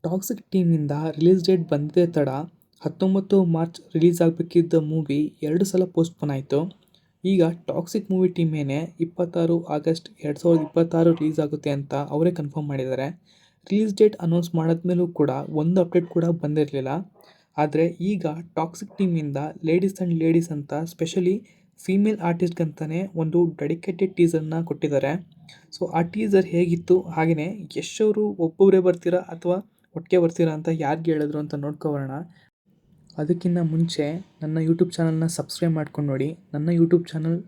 Toxic ಟೀಮಿಂದ release date ಬಂದಿದೆ ತಡ 19 March release ಆಗಬೇಕಿದ್ದ movie 2 ಸಲ ಪೋಸ್ಟ್ಪೋನ್ ಆಯಿತು. ಈಗ ಟಾಕ್ಸಿಕ್ ಮೂವಿ ಟೀಮೇನೆ 26 ಆಗಸ್ಟ್ 2026 ರಿಲೀಸ್ ಆಗುತ್ತೆ ಅಂತ ಅವರೇ ಕನ್ಫರ್ಮ್ ಮಾಡಿದ್ದಾರೆ. ರಿಲೀಸ್ ಡೇಟ್ ಅನೌನ್ಸ್ ಮಾಡಿದ್ಮೇಲೂ ಕೂಡ ಒಂದು ಅಪ್ಡೇಟ್ ಕೂಡ ಬಂದಿರಲಿಲ್ಲ. ಆದರೆ ಈಗ ಟಾಕ್ಸಿಕ್ ಟೀಮಿಂದ ಲೇಡೀಸ್ ಆ್ಯಂಡ್ ಲೇಡೀಸ್ ಅಂತ ಸ್ಪೆಷಲಿ ಫೀಮೇಲ್ ಆರ್ಟಿಸ್ಟ್ಗಂತಲೇ ಒಂದು ಡೆಡಿಕೇಟೆಡ್ ಟೀಸರ್ನ ಕೊಟ್ಟಿದ್ದಾರೆ. ಸೊ ಆ ಟೀಸರ್ ಹೇಗಿತ್ತು, ಹಾಗೆಯೇ ಯಶ್ ಅವರು ಒಬ್ಬೊಬ್ಬರೇ ಬರ್ತೀರಾ ಅಥವಾ ಒಟ್ಟಿಗೆ ಬರ್ತೀರಾ ಅಂತ ಯಾರಿಗೆ ಹೇಳಿದ್ರು ಅಂತ ನೋಡ್ಕೊಬರೋಣ. ಅದಕ್ಕಿಂತ ಮುಂಚೆ ನನ್ನ ಯೂಟ್ಯೂಬ್ ಚಾನಲ್ನ ಸಬ್ಸ್ಕ್ರೈಬ್ ಮಾಡ್ಕೊಂಡು ನೋಡಿ. ನನ್ನ ಯೂಟ್ಯೂಬ್ ಚಾನಲ್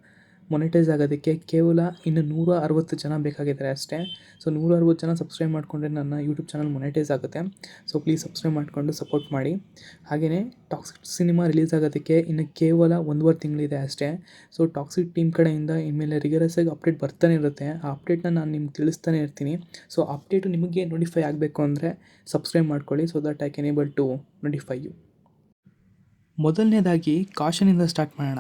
ಮೊನೆಟೈಸ್ ಆಗೋದಕ್ಕೆ ಕೇವಲ ಇನ್ನು 160 ಜನ ಬೇಕಾಗಿದ್ದಾರೆ ಅಷ್ಟೇ. ಸೊ 160 ಜನ ಸಬ್ಸ್ಕ್ರೈಬ್ ಮಾಡಿಕೊಂಡ್ರೆ ನನ್ನ ಯೂಟ್ಯೂಬ್ ಚಾನಲ್ ಮೊನೆಟೈಸ್ ಆಗುತ್ತೆ. ಸೊ ಪ್ಲೀಸ್ ಸಬ್ಸ್ಕ್ರೈಬ್ ಮಾಡಿಕೊಂಡು ಸಪೋರ್ಟ್ ಮಾಡಿ. ಹಾಗೆಯೇ ಟಾಕ್ಸಿಕ್ ಸಿನಿಮಾ ರಿಲೀಸ್ ಆಗೋದಕ್ಕೆ ಇನ್ನು ಕೇವಲ 1.5 ತಿಂಗಳಿದೆ ಅಷ್ಟೇ. ಸೊ ಟಾಕ್ಸಿಕ್ ಟೀಮ್ ಕಡೆಯಿಂದ ಇನ್ಮೇಲೆ ರಿಗರಸ್ ಆಗಿ ಅಪ್ಡೇಟ್ ಬರ್ತಾನೆ ಇರುತ್ತೆ. ಆ ಅಪ್ಡೇಟ್ನ ನಾನು ನಿಮ್ಗೆ ತಿಳಿಸ್ತಾನೆ ಇರ್ತೀನಿ. ಸೊ ಅಪ್ಡೇಟು ನಿಮಗೆ ನೋಟಿಫೈ ಆಗಬೇಕು ಅಂದರೆ ಸಬ್ಸ್ಕ್ರೈಬ್ ಮಾಡ್ಕೊಳ್ಳಿ, so that I can able to notify you. ಮೊದಲನೇದಾಗಿ ಕಾಷನಿಂದ ಸ್ಟಾರ್ಟ್ ಮಾಡೋಣ.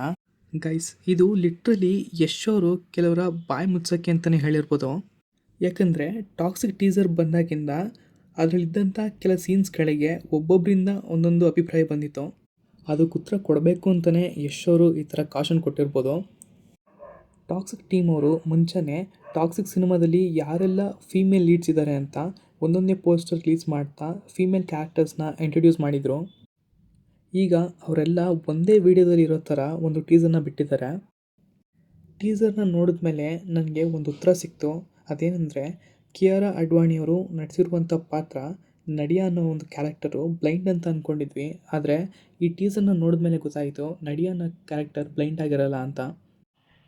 ಗೈಸ್, ಇದು ಲಿಟ್ರಲಿ ಯಶ್ ಅವರು ಕೆಲವರ ಬಾಯಿ ಮುಚ್ಚೋಕ್ಕೆ ಅಂತಲೇ ಹೇಳಿರ್ಬೋದು. ಯಾಕಂದರೆ ಟಾಕ್ಸಿಕ್ ಟೀಸರ್ ಬಂದಾಗಿಂದ ಅದರಲ್ಲಿದ್ದಂಥ ಕೆಲ ಸೀನ್ಸ್ಗಳಿಗೆ ಒಬ್ಬೊಬ್ಬರಿಂದ ಒಂದೊಂದು ಅಭಿಪ್ರಾಯ ಬಂದಿತ್ತು. ಅದಕ್ಕೆ ಉತ್ತರ ಕೊಡಬೇಕು ಅಂತಲೇ ಯಶ್ ಅವರು ಈ ಥರ ಕಾಷನ್ ಕೊಟ್ಟಿರ್ಬೋದು. ಟಾಕ್ಸಿಕ್ ಟೀಮ್ ಅವರು ಮುಂಚೆನೇ ಟಾಕ್ಸಿಕ್ ಸಿನಿಮಾದಲ್ಲಿ ಯಾರೆಲ್ಲ ಫೀಮೇಲ್ ಲೀಡ್ಸ್ ಇದ್ದಾರೆ ಅಂತ ಒಂದೊಂದೇ ಪೋಸ್ಟರ್ ರಿಲೀಸ್ ಮಾಡ್ತಾ ಫೀಮೇಲ್ ಕ್ಯಾರೆಕ್ಟರ್ಸ್ನ ಇಂಟ್ರೊಡ್ಯೂಸ್ ಮಾಡಿದರು. ಈಗ ಅವರೆಲ್ಲ ಒಂದೇ ವಿಡಿಯೋದಲ್ಲಿ ಇರೋ ಥರ ಒಂದು ಟೀಸರ್ನ ಬಿಟ್ಟಿದ್ದಾರೆ. ಟೀಸರ್ನ ನೋಡಿದ ಮೇಲೆ ನನಗೆ ಒಂದು ಉತ್ತರ ಸಿಕ್ತು. ಅದೇನೆಂದರೆ, ಕಿಯಾರಾ ಅಡ್ವಾಣಿಯವರು ನಟಿಸಿರುವಂಥ ಪಾತ್ರ ನಡಿಯಾ ಅನ್ನೋ ಒಂದು ಕ್ಯಾರೆಕ್ಟರು ಬ್ಲೈಂಡ್ ಅಂತ ಅಂದ್ಕೊಂಡಿದ್ವಿ. ಆದರೆ ಈ ಟೀಸರ್ನ ನೋಡಿದ ಮೇಲೆ ಗೊತ್ತಾಯಿತು ನಡಿಯಾ ಅನ್ನೋ ಕ್ಯಾರೆಕ್ಟರ್ ಬ್ಲೈಂಡ್ ಆಗಿರಲ್ಲ ಅಂತ.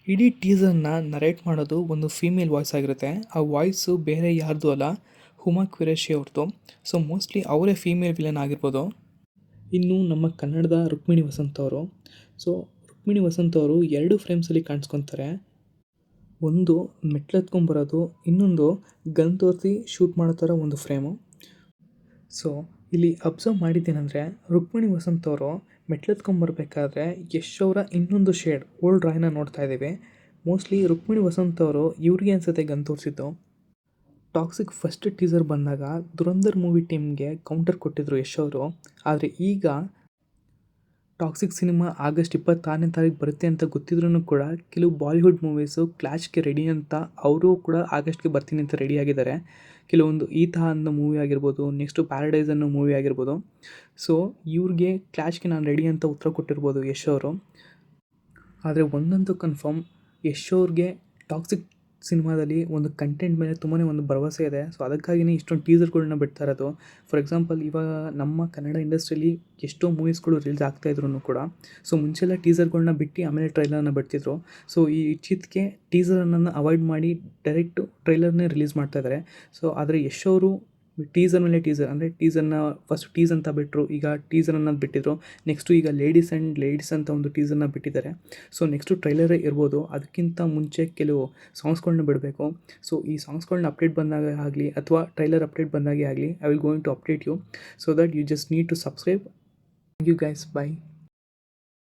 ಇಡೀ ಟೀಸರ್ನ ನರೇಟ್ ಮಾಡೋದು ಒಂದು ಫೀಮೇಲ್ ವಾಯ್ಸ್ ಆಗಿರುತ್ತೆ. ಆ ವಾಯ್ಸು ಬೇರೆ ಯಾರ್ದು ಅಲ್ಲ, ಹುಮಾ ಕ್ವಿರೇಶಿ ಅವ್ರದ್ದು. ಸೊ ಮೋಸ್ಟ್ಲಿ ಅವರೇ ಫೀಮೇಲ್ ವಿಲನ್ ಆಗಿರ್ಬೋದು. ಇನ್ನು ನಮ್ಮ ಕನ್ನಡದ ರುಕ್ಮಿಣಿ ವಸಂತ್ ಅವರು. ಸೊ ರುಕ್ಮಿಣಿ ವಸಂತ್ ಅವರು 2 ಫ್ರೇಮ್ಸಲ್ಲಿ ಕಾಣಿಸ್ಕೊತಾರೆ. ಒಂದು ಮೆಟ್ಲೆತ್ಕೊಂಬರೋದು, ಇನ್ನೊಂದು ಗನ್ ತೋರಿಸಿ ಶೂಟ್ ಮಾಡೋ ಥರ ಒಂದು ಫ್ರೇಮು. ಸೊ ಇಲ್ಲಿ ಅಬ್ಸರ್ವ್ ಮಾಡಿದ್ದೇನೆಂದರೆ, ರುಕ್ಮಿಣಿ ವಸಂತ್ ಅವರು ಮೆಟ್ಲೆತ್ಕೊಂಬರ್ಬೇಕಾದ್ರೆ ಯಶ್ ಅವರ ಇನ್ನೊಂದು ಶೇಡ್ ಓಲ್ಡ್ ರಾಯ್ನ ನೋಡ್ತಾ ಇದ್ದೀವಿ. ಮೋಸ್ಟ್ಲಿ ರುಕ್ಮಿಣಿ ವಸಂತ್ ಅವರು ಇವ್ರಿಗೆ ಅನಿಸುತ್ತೆ ಗನ್ ತೋರಿಸಿದ್ದು. ಟಾಕ್ಸಿಕ್ ಫಸ್ಟ್ ಟೀಸರ್ ಬಂದಾಗ ದುರಂಧರ್ ಮೂವಿ ಟೀಮ್ಗೆ ಕೌಂಟರ್ ಕೊಟ್ಟಿದ್ರು ಯಶ್ ಅವರು. ಆದರೆ ಈಗ ಟಾಕ್ಸಿಕ್ ಸಿನಿಮಾ ಆಗಸ್ಟ್ 26ನೇ ತಾರೀಕು ಬರುತ್ತೆ ಅಂತ ಗೊತ್ತಿದ್ರೂ ಕೂಡ ಕೆಲವು ಬಾಲಿವುಡ್ ಮೂವೀಸು ಕ್ಲಾಶ್ಗೆ ರೆಡಿ ಅಂತ ಅವರು ಕೂಡ ಆಗಸ್ಟ್ಗೆ ಬರ್ತೀನಿ ಅಂತ ರೆಡಿಯಾಗಿದ್ದಾರೆ. ಕೆಲವೊಂದು ಈತ ಅನ್ನೋ ಮೂವಿ ಆಗಿರ್ಬೋದು, ನೆಕ್ಸ್ಟು ಪ್ಯಾರಡೈಸ್ ಅನ್ನೋ ಮೂವಿ ಆಗಿರ್ಬೋದು. ಸೊ ಇವ್ರಿಗೆ ಕ್ಲಾಶ್ಗೆ ನಾನು ರೆಡಿ ಅಂತ ಉತ್ತರ ಕೊಟ್ಟಿರ್ಬೋದು ಯಶ್ ಅವರು. ಆದರೆ ಒಂದಂತೂ ಕನ್ಫರ್ಮ್, ಯಶ್ ಅವ್ರಿಗೆ ಟಾಕ್ಸಿಕ್ ಸಿನಿಮಾದಲ್ಲಿ ಒಂದು ಕಂಟೆಂಟ್ ಮೇಲೆ ತುಂಬಾ ಒಂದು ಭರವಸೆ ಇದೆ. ಸೊ ಅದಕ್ಕಾಗಿಯೇ ಇಷ್ಟೊಂದು ಟೀಸರ್ಗಳನ್ನ ಬಿಡ್ತಾ ಇರೋದು. ಫಾರ್ ಎಕ್ಸಾಂಪಲ್, ಇವಾಗ ನಮ್ಮ ಕನ್ನಡ ಇಂಡಸ್ಟ್ರಿಯಲ್ಲಿ ಎಷ್ಟೋ ಮೂವೀಸ್ಗಳು ರಿಲೀಸ್ ಆಗ್ತಾಯಿದ್ರು ಕೂಡ ಸೊ ಮುಂಚೆಲ್ಲ ಟೀಸರ್ಗಳನ್ನ ಬಿಟ್ಟು ಆಮೇಲೆ ಟ್ರೈಲರ್ನ ಬಿಡ್ತಿದ್ರು. ಸೊ ಈ ಚಿತ್ಗೆ ಟೀಸರನ್ನು ಅವಾಯ್ಡ್ ಮಾಡಿ ಡೈರೆಕ್ಟು ಟ್ರೈಲರ್ನೇ ರಿಲೀಸ್ ಮಾಡ್ತಾಯಿದ್ದಾರೆ. ಸೊ ಆದರೆ ಯಶ್ ಅವರು ಟೀಸರ್ ಮೇಲೆ ಟೀಸರ್, ಅಂದರೆ ಟೀಸರ್ನ ಫಸ್ಟ್ ಟೀಸ್ ಅಂತ ಬಿಟ್ಟರು, ಈಗ ಟೀಸರ್ ಅನ್ನೋದು ಬಿಟ್ಟಿದ್ರು. ನೆಕ್ಸ್ಟು ಈಗ ಲೇಡೀಸ್ ಆ್ಯಂಡ್ ಲೇಡೀಸ್ ಅಂತ ಒಂದು ಟೀಸರ್ನ ಬಿಟ್ಟಿದ್ದಾರೆ. ಸೊ ನೆಕ್ಸ್ಟು ಟ್ರೈಲರೇ ಇರ್ಬೋದು. ಅದಕ್ಕಿಂತ ಮುಂಚೆ ಕೆಲವು ಸಾಂಗ್ಸ್ಗಳನ್ನ ಬಿಡಬೇಕು. ಸೊ ಈ ಸಾಂಗ್ಸ್ಗಳನ್ನ ಅಪ್ಡೇಟ್ ಬಂದಾಗ ಆಗಲಿ ಅಥವಾ ಟ್ರೈಲರ್ ಅಪ್ಡೇಟ್ ಬಂದಾಗೆ ಆಗಲಿ, I will going to update you, so that you just need to subscribe. Thank you guys, by.